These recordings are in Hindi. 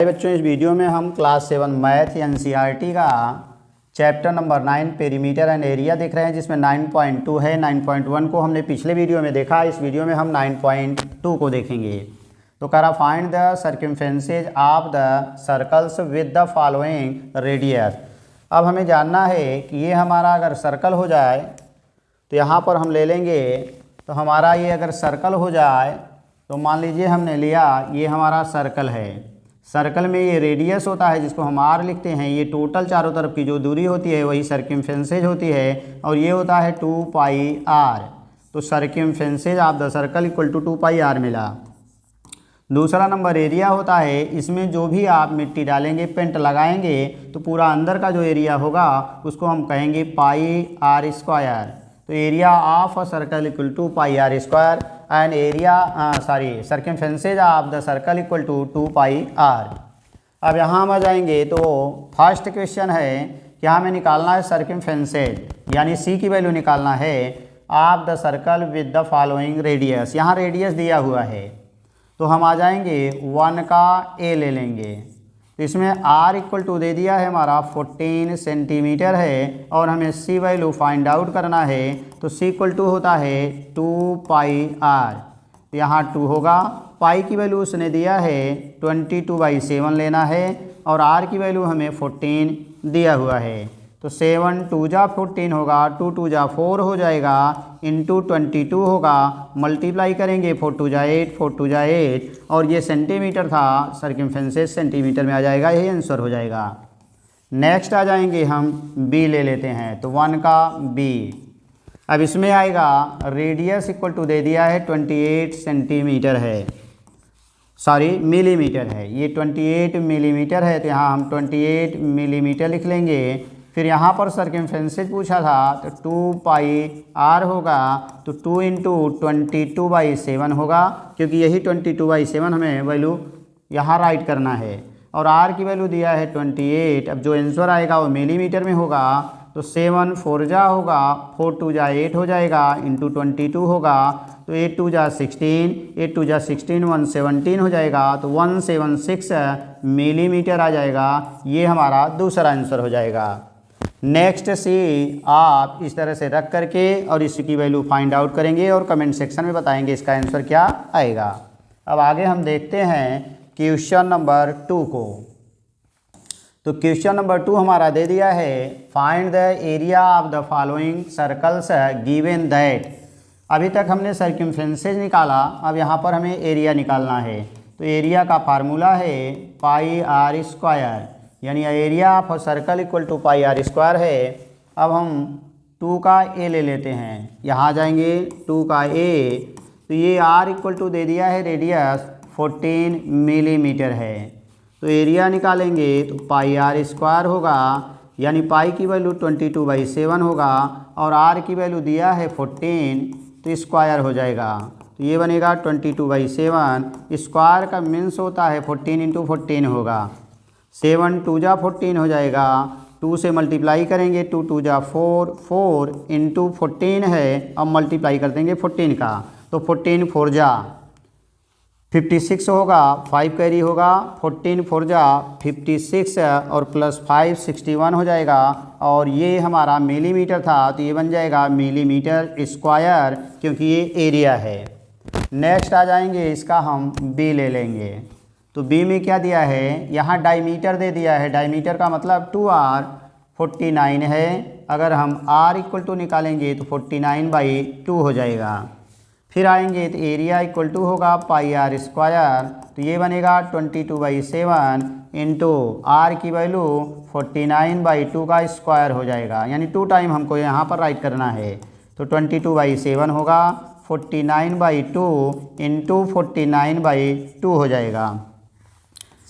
बच्चों, इस वीडियो में हम क्लास 7 मैथ एनसीईआरटी का chapter number 9 perimeter and area देख रहे हैं, जिसमें 9.2 है। 9.1 को हमने पिछले वीडियो में देखा। इस वीडियो में हम 9.2 को देखेंगे। तो करा find the circumferences of the circles with the following radius. अब हमें जानना है कि ये हमारा अगर सर्कल हो जाए तो यहाँ पर हम ले लेंगे। तो हमारा ये अगर सर्कल हो जाए तो मान लीजिए हमने लिया, ये हमारा सर्कल है। सर्कल में ये रेडियस होता है जिसको हम आर लिखते हैं। ये टोटल चारों तरफ की जो दूरी होती है वही सर्कमफेरेंसेज होती है, और ये होता है 2 पाई आर। तो circumferences of the circle equal to 2 pi r मिला। दूसरा नंबर एरिया होता है। इसमें जो भी आप मिट्टी डालेंगे, पेंट लगाएंगे, तो पूरा अंदर का जो एरिया होगा उसको हम कहेंगे पाई आर स्क्वायर। तो area of a circle equal to pi r square and area circumferences of the circle equal to 2 pi r. अब यहाँ हम आ जाएंगे तो फर्स्ट क्वेश्चन है कि हमें निकालना है सर्कमफेरेंसेज, यानी सी की वैल्यू निकालना है of the circle with the following radius. यहाँ रेडियस दिया हुआ है तो हम आ जाएंगे 1 का ए ले लेंगे। तो इसमें आर इक्वल टू दे दिया है हमारा 14 सेंटीमीटर है, और हमें सी वैल्यू फाइंड आउट करना है। तो सी इक्वल टू होता है 2 पाई आर। यहाँ 2 होगा। पाई की वैल्यू उसने दिया है 22/7 लेना है, और आर की वैल्यू हमें 14 दिया हुआ है। तो 7 2 जा 14 होगा, 2 2 जा 4 हो जाएगा, इंटू 22 होगा, मल्टीप्लाई करेंगे 4 2 जा 8, 4 2 जा 8, और ये सेंटीमीटर था, सर्कमफेरेंसेज सेंटीमीटर में आ जाएगा, यही आंसर हो जाएगा। नेक्स्ट आ जाएंगे हम बी ले लेते हैं। तो 1 का बी। अब इसमें आएगा रेडियस इक्वल टू दे दिया है 28 सेंटीमीटर है, सॉरी मिलीमीटर है। ये 28 मिलीमीटर है, तो यहाँ हम 28 मिलीमीटर लिख लेंगे। फिर यहाँ पर सर्कमफेरेंसेज पूछा था तो 2 पाई आर होगा, तो 2 इंटू 22/7 होगा, क्योंकि यही 22/7 हमें वैल्यू यहाँ राइट करना है, और आर की वैल्यू दिया है 28। अब जो आंसर आएगा वो मिलीमीटर में होगा। तो 7 4 जा होगा, 4 2 जा 8 हो जाएगा, इंटू 22 होगा, तो 8 2 जा 16, 8 2 जा 16, 117 हो जाएगा। तो 176 मिलीमीटर आ जाएगा। ये हमारा दूसरा आंसर हो जाएगा। नेक्स्ट सी आप इस तरह से रख करके और इसकी वैल्यू फाइंड आउट करेंगे और कमेंट सेक्शन में बताएंगे इसका आंसर क्या आएगा। अब आगे हम देखते हैं क्वेश्चन नंबर 2 को। तो क्वेश्चन नंबर 2 हमारा दे दिया है find the area of the following circles given that. अभी तक हमने सर्कमफेरेंसेज निकाला, अब यहाँ पर हमें एरिया निकालना है। तो एरिया का फार्मूला है पाई आर स्क्वायर, यानी area of circle equal to pi r square है। अब हम 2 का ए ले लेते हैं। यहाँ आ जाएंगे 2 का ए। तो ये आर इक्वल टू दे दिया है रेडियस 14 मिलीमीटर है। तो एरिया निकालेंगे तो पाई आर स्क्वायर होगा, यानी पाई की वैल्यू 22/7 होगा, और आर की वैल्यू दिया है 14, तो स्क्वायर हो जाएगा। तो ये बनेगा 22/7। स्क्वायर का मीन्स होता है 14 इंटू 14 होगा। 7 2 जा 14 हो जाएगा, 2 से मल्टीप्लाई करेंगे, 2 2 जा 4, 4 इंटू 14 है, अब मल्टीप्लाई कर देंगे 14 का, तो 14 4 जा 56 होगा, 5 कैरी होगा, 14 4 जा 56 और प्लस 5 61 हो जाएगा, और ये हमारा मिलीमीटर था, तो ये बन जाएगा मिलीमीटर स्क्वायर, क्योंकि ये एरिया है। नेक्स्ट आ जाएंगे, इसका हम बी ले लेंगे। तो बी में क्या दिया है, यहाँ डायमीटर दे दिया है। डायमीटर का मतलब 2r 49 है। अगर हम r इक्वल टू निकालेंगे तो 49/2 हो जाएगा। फिर आएंगे तो एरिया इक्वल टू होगा पाई आर स्क्वायर, तो ये बनेगा 22/7 इंटू आर की वैल्यू 49/2 का स्क्वायर हो जाएगा, यानी 2 टाइम हमको यहाँ पर राइट करना है। तो 22/7 होगा, 49/2 इंटू 49/2 हो जाएगा।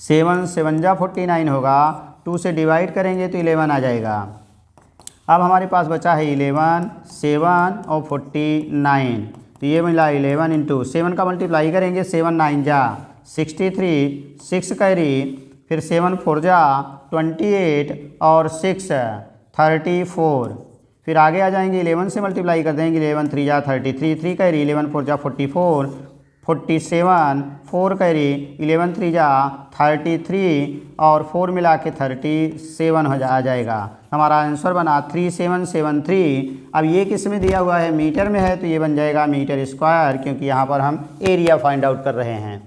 7 7 जा 49 होगा, 2 से डिवाइड करेंगे तो 11 आ जाएगा। अब हमारे पास बचा है 11, 7 और 49, तो ये मिला 11 इंटू 7 का मल्टीप्लाई करेंगे, 7 9 जा 63, 6 कैरी, फिर 7 4 जा 28 और 6 34। फिर आगे आ जाएंगे 11 से मल्टीप्लाई कर देंगे, 11 3 जा 33, 3 कैरी, 11 4 जा 44, 47, 4 कैरी 11 3 जा 33 और 4 मिला के 37 आ जाएगा। हमारा आंसर बना 3773। अब ये किस में दिया हुआ है, मीटर में है, तो ये बन जाएगा मीटर स्क्वायर, क्योंकि यहाँ पर हम एरिया फाइंड आउट कर रहे हैं।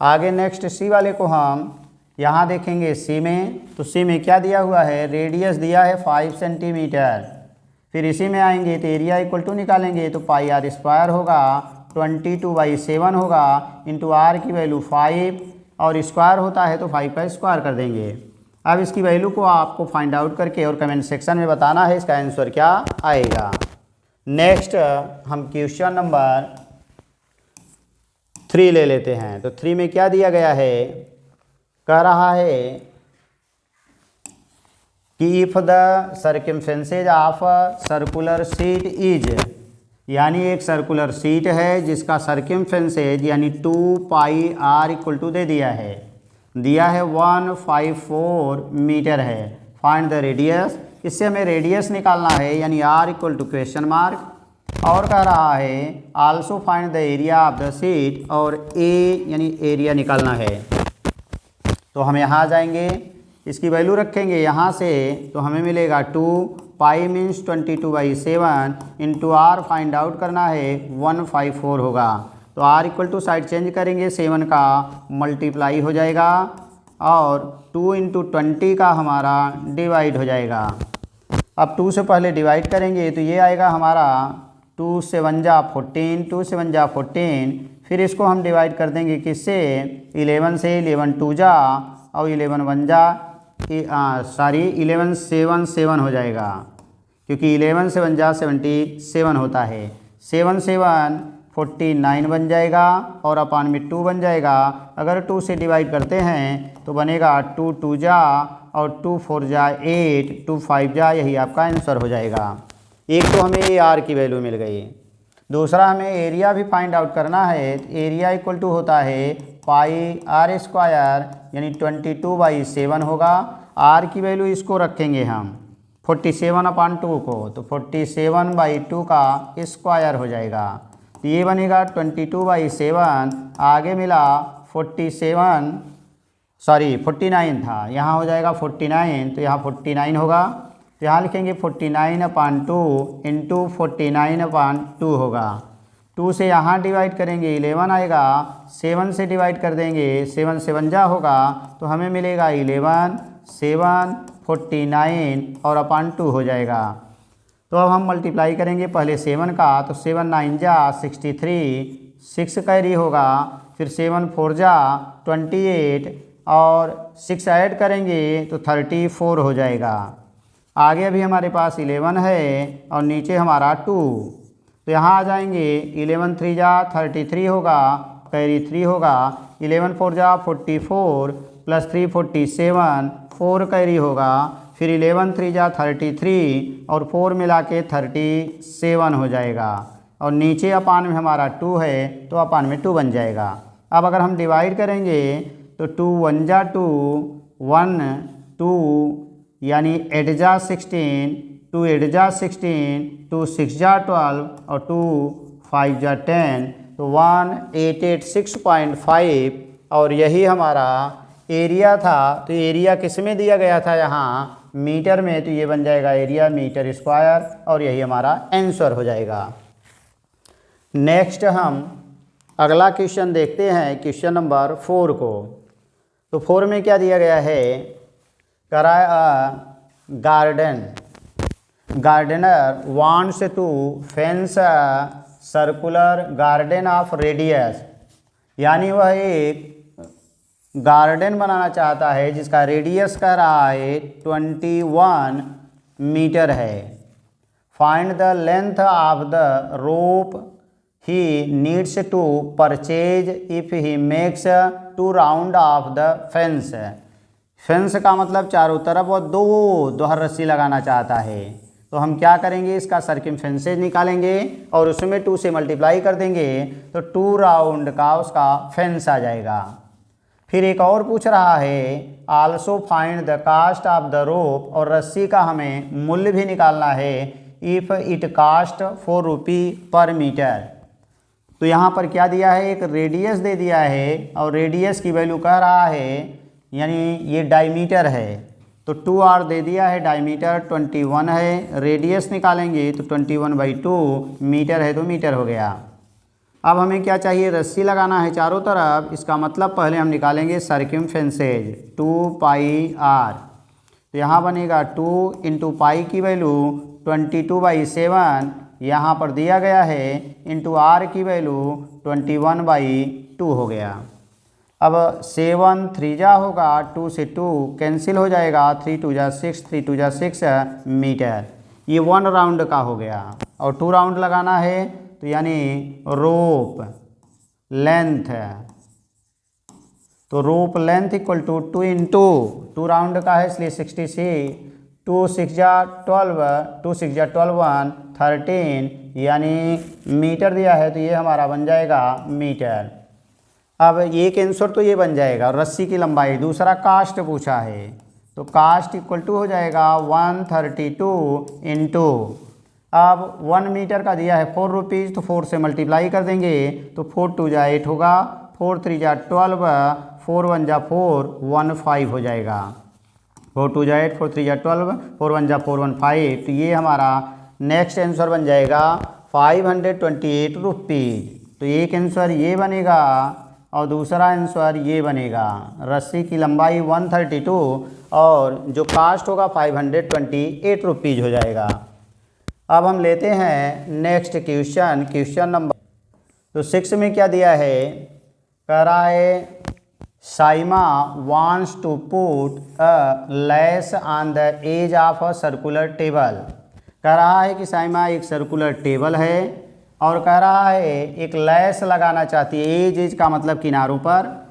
आगे नेक्स्ट सी वाले को हम यहाँ देखेंगे सी में, तो सी में क्या दिया हुआ है, रेडियस दिया है 5 सेंटीमीटर। फिर इसी में आएंगे तो एरिया इक्वल टू निकालेंगे तो पाई आर स्क्वायर होगा, 22/7 होगा, इंटू आर की वैल्यू 5 और स्क्वायर होता है तो 5 का स्क्वायर कर देंगे। अब इसकी वैल्यू को आपको फाइंड आउट करके और कमेंट सेक्शन में बताना है इसका आंसर क्या आएगा। नेक्स्ट हम क्वेश्चन नंबर 3 ले लेते हैं। तो 3 में क्या दिया गया है, कह रहा है कि if the circumference of circular sheet is, यानी एक सर्कुलर शीट है जिसका सर्कमफेरेंस यानी 2 पाई आर इक्वल टू दे दिया है 154 मीटर है। फाइंड द रेडियस, इससे हमें रेडियस निकालना है यानी r equal to question mark. और कह रहा है also find the area of the sheet, और ए यानी एरिया निकालना है। तो हम यहाँ जाएंगे, इसकी वैल्यू रखेंगे यहाँ से, तो हमें मिलेगा 2 pi means 22/7 into r find out करना है 154 होगा। तो r equal to side change करेंगे, 7 का मल्टीप्लाई हो जाएगा और 2 इंटू 20 का हमारा डिवाइड हो जाएगा। अब 2 से पहले डिवाइड करेंगे तो ये आएगा हमारा 2 7 जा 14, 2 7 जा 14। फिर इसको हम डिवाइड कर देंगे किससे, 11 से, 11 2 जा और 11 1 जा 11 7 7 हो जाएगा, क्योंकि 11 7 जा 77 होता है। 7 7 49 बन जाएगा और अपान में 2 बन जाएगा। अगर 2 से डिवाइड करते हैं तो बनेगा 2 2 जा और 2 4 जा 8, 2 5 जा, यही आपका आंसर हो जाएगा। एक तो हमें ये आर की वैल्यू मिल गई, दूसरा हमें एरिया भी फाइंड आउट करना है। एरिया इक्वल टू होता है पाई आर स्क्वायर यानी 22/7 होगा। आर की वैल्यू इसको रखेंगे हम 47/2 को, तो 47/2 का स्क्वायर हो जाएगा। तो ये बनेगा 22/7, आगे मिला 49 था, यहाँ हो जाएगा 49, तो यहाँ 49 होगा। तो यहाँ लिखेंगे 49/2 इंटू 49/2 होगा। 2 से यहाँ डिवाइड करेंगे 11 आएगा, 7 से डिवाइड कर देंगे 7 7 जा होगा, तो हमें मिलेगा 11 7 49 और अपान 2 हो जाएगा। तो अब हम मल्टीप्लाई करेंगे पहले 7 का, तो 7 9 जा 63, 6 कैरी होगा, फिर 7 4 जा 28 और 6 ऐड करेंगे तो 34 हो जाएगा। आगे अभी हमारे पास 11 है और नीचे हमारा 2, तो यहाँ आ जाएंगे 11 3 जा 33 होगा, कैरी 3 होगा, 11 4 जा 44 प्लस 3 47, 4 कैरी होगा, फिर 11 3 जा 33 और 4 मिला के 37 हो जाएगा। और नीचे अपान में हमारा 2 है तो अपान में 2 बन जाएगा। अब अगर हम डिवाइड करेंगे तो 2 1 जा 2 1 2 यानी 8 जा 16, 2 8 जा 16, 2 6 जा 12 और 2 5 जा 10, तो 1886.5 और यही हमारा एरिया था। तो एरिया किस में दिया गया था, यहाँ मीटर में, तो ये बन जाएगा एरिया मीटर स्क्वायर और यही हमारा आंसर हो जाएगा। नेक्स्ट हम अगला क्वेश्चन देखते हैं, क्वेश्चन नंबर 4 को। तो 4 में क्या दिया गया है, gardener wants to fence a circular garden of radius, यानी वह एक गार्डन बनाना चाहता है जिसका रेडियस कह रहा है 21 मीटर है। Find the length of the rope he needs to purchase if he makes 2 round of the fence. Fence का मतलब चारों तरफ और 2 दोहर रस्सी लगाना चाहता है, तो हम क्या करेंगे, इसका सर्कमफेरेंस निकालेंगे और उसमें 2 से मल्टीप्लाई कर देंगे तो 2 राउंड का उसका फेंस आ जाएगा। फिर एक और पूछ रहा है also find the cost of the rope, और रस्सी का हमें मूल्य भी निकालना है। इफ़ इट कास्ट 4 रुपी पर मीटर। तो यहाँ पर क्या दिया है, एक रेडियस दे दिया है और रेडियस की वैल्यू कह रहा है, यानी ये डायमीटर है तो 2r दे दिया है, डायमीटर 21 है, रेडियस निकालेंगे तो 21/2, मीटर है तो मीटर हो गया। अब हमें क्या चाहिए, रस्सी लगाना है चारों तरफ। इसका मतलब पहले हम निकालेंगे सर्कमफेरेंस 2πr, तो यहाँ बनेगा 2 × पाई की वैल्यू 22/7 यहाँ पर दिया गया है, इंटू r की वैल्यू 21/2 हो गया। अब 7 3 जा होगा, 2 से 2 कैंसिल हो जाएगा, 3 2 जा 6, 3 2 जा 6 मीटर। ये 1 राउंड का हो गया और 2 राउंड लगाना है, तो यानी रोप लेंथ, तो रोप लेंथ इक्वल टू 2 × 2 राउंड का है इसलिए 66, 2 6 जा 12, 2 6 जा 12 1 13, यानी मीटर दिया है तो ये हमारा बन जाएगा मीटर। अब एक आंसर तो ये बन जाएगा। रस्सी की लंबाई, दूसरा कास्ट पूछा है तो कास्ट इक्वल टू हो जाएगा 132 इंटू, अब 1 मीटर का दिया है 4 रुपीज़ तो 4 से मल्टीप्लाई कर देंगे तो 4 2 जा 8 होगा, 4 3 जा 12, 4 1 जा 4 15 हो जाएगा, 4 2 जा 8, 4 3 जा 12, 4 1 जा 4 15, तो ये हमारा नेक्स्ट आंसर बन जाएगा 528 रुपीज़। तो एक आंसर ये बनेगा और दूसरा आंसर ये बनेगा। रस्सी की लंबाई 132 और जो कास्ट होगा 528 रुपीज़ हो जाएगा। अब हम लेते हैं नेक्स्ट क्वेश्चन नंबर, तो 6 में क्या दिया है, कह रहा है Saima wants to put a lace on the edge of a circular table. कह रहा है कि साइमा एक सर्कुलर टेबल है और कह रहा है एक लेस लगाना चाहती है, एज का मतलब किनारों पर,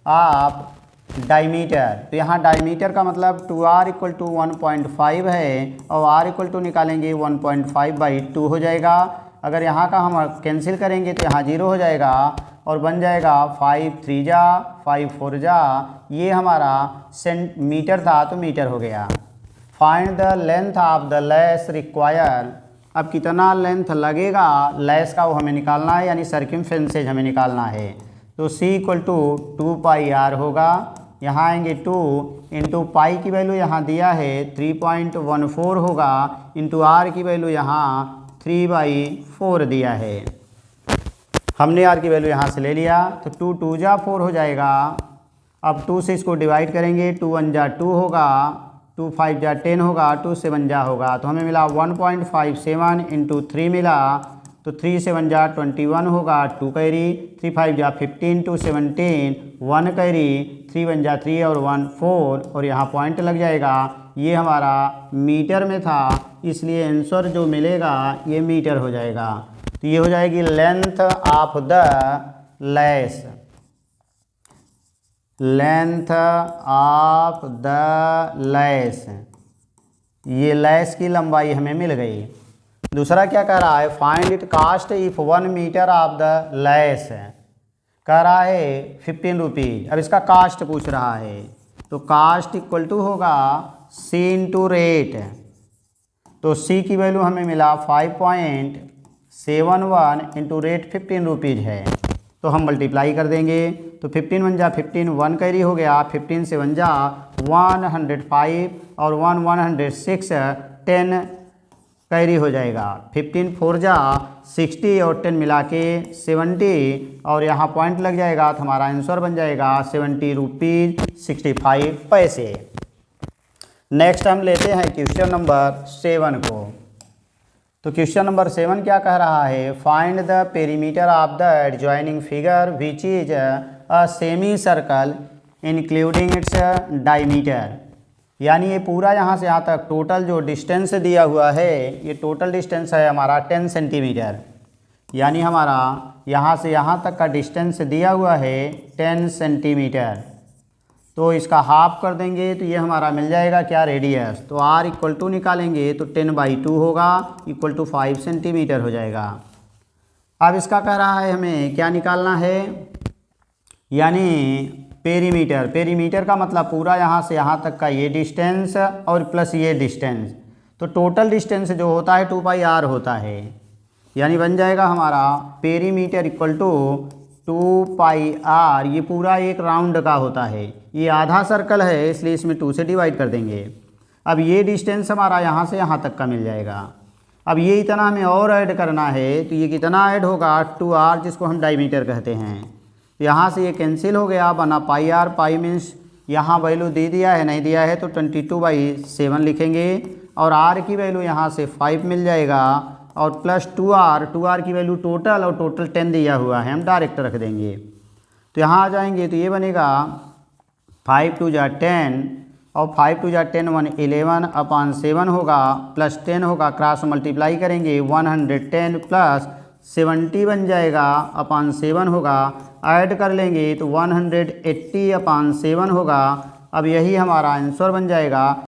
आप डायमीटर, तो यहाँ डायमीटर का मतलब 2r इक्वल टू 1.5 है और r इक्वल टू निकालेंगे 1.5/2 हो जाएगा। अगर यहाँ का हम कैंसिल करेंगे तो यहाँ 0 हो जाएगा और बन जाएगा 5 3 जा 5 4 जा, ये हमारा सेंटीमीटर था तो मीटर हो गया। Find the length of the less require, अब कितना लेंथ लगेगा लेस का वो हमें निकालना है, यानी सर्कमफेरेंस हमें निकालना है। तो c इक्वल टू 2πr होगा, यहाँ आएंगे 2 इंटू पाई की वैल्यू यहाँ दिया है 3.14 होगा, इंटू r की वैल्यू यहाँ 3/4 दिया है। हमने r की वैल्यू यहाँ से ले लिया तो 2 2 जा 4 हो जाएगा। अब 2 से इसको डिवाइड करेंगे, 2 1 जा 2 होगा, 2 5 जा 10 होगा, 2 7 जा होगा, तो हमें मिला 1.57 इंटू 3 मिला, तो 3 7 जा 21 होगा, 2 कैरी, 3 5 जा 15, 2 17, 1 कैरी, 3 1 जा 3 और 1 4, और यहाँ पॉइंट लग जाएगा। ये हमारा मीटर में था इसलिए आंसर जो मिलेगा ये मीटर हो जाएगा। तो ये हो जाएगी length of the less, length of the less, ये लेस की लंबाई हमें मिल गई। दूसरा क्या कह रहा है, find it cost if 1 metre of the lace, कह रहा है 15 रुपीज़। अब इसका कास्ट पूछ रहा है तो कास्ट इक्वल टू होगा c इंटू रेट, तो c की वैल्यू हमें मिला 5.71 इंटू रेट 15 रुपीज़ है, तो हम मल्टीप्लाई कर देंगे तो 15 1 जा 15, 1 कैरी हो गया, 15 से 1 जा 105 और 1 106, 10 कैरी हो जाएगा, 15 4 जा 60 और 10 मिला के 70, और यहाँ पॉइंट लग जाएगा तो हमारा आंसर बन जाएगा 70 रुपीज़ 65 पैसे। नेक्स्ट हम लेते हैं क्वेश्चन नंबर 7 को। तो क्वेश्चन नंबर 7 क्या कह रहा है, find the perimeter of the adjoining figure which is a semi circle including its diameter, यानी ये पूरा यहाँ से यहाँ तक टोटल जो डिस्टेंस दिया हुआ है, ये टोटल डिस्टेंस है हमारा 10 सेंटीमीटर, यानी हमारा यहाँ से यहाँ तक का डिस्टेंस दिया हुआ है 10 सेंटीमीटर। तो इसका हाफ कर देंगे तो ये हमारा मिल जाएगा क्या, रेडियस। तो r इक्वल टू निकालेंगे तो 10/2 होगा, इक्वल टू 5 सेंटीमीटर हो जाएगा। अब इसका कह रहा है हमें क्या निकालना है, यानी पेरीमीटर। पेरीमीटर का मतलब पूरा यहाँ से यहाँ तक का ये डिस्टेंस और प्लस ये डिस्टेंस, तो टोटल डिस्टेंस जो होता है 2πr होता है। यानी बन जाएगा हमारा पेरीमीटर इक्वल टू 2πr। ये पूरा एक राउंड का होता है, ये आधा सर्कल है इसलिए इसमें 2 से डिवाइड कर देंगे। अब ये डिस्टेंस हमारा यहाँ से यहाँ तक का मिल जाएगा। अब ये इतना हमें और ऐड करना है, तो ये कितना ऐड होगा 2r, जिसको हम डायमीटर कहते हैं। तो यहाँ से ये कैंसिल हो गया, बना πr। पाई मीन्स यहाँ वैल्यू दे दिया है, नहीं दिया है तो 22/7 लिखेंगे, और r की वैल्यू यहाँ से 5 मिल जाएगा, और प्लस 2r की वैल्यू टोटल, और टोटल 10 दिया हुआ है, हम डायरेक्ट रख देंगे। तो यहाँ आ जाएंगे तो ये बनेगा 5 2 जा 10, और 5 2 जा 10 1 11/7 होगा, प्लस 10 होगा, क्रॉस मल्टीप्लाई करेंगे 110 प्लस 70 बन जाएगा, /7 होगा, ऐड कर लेंगे तो 180/7 होगा। अब यही हमारा आंसर बन जाएगा।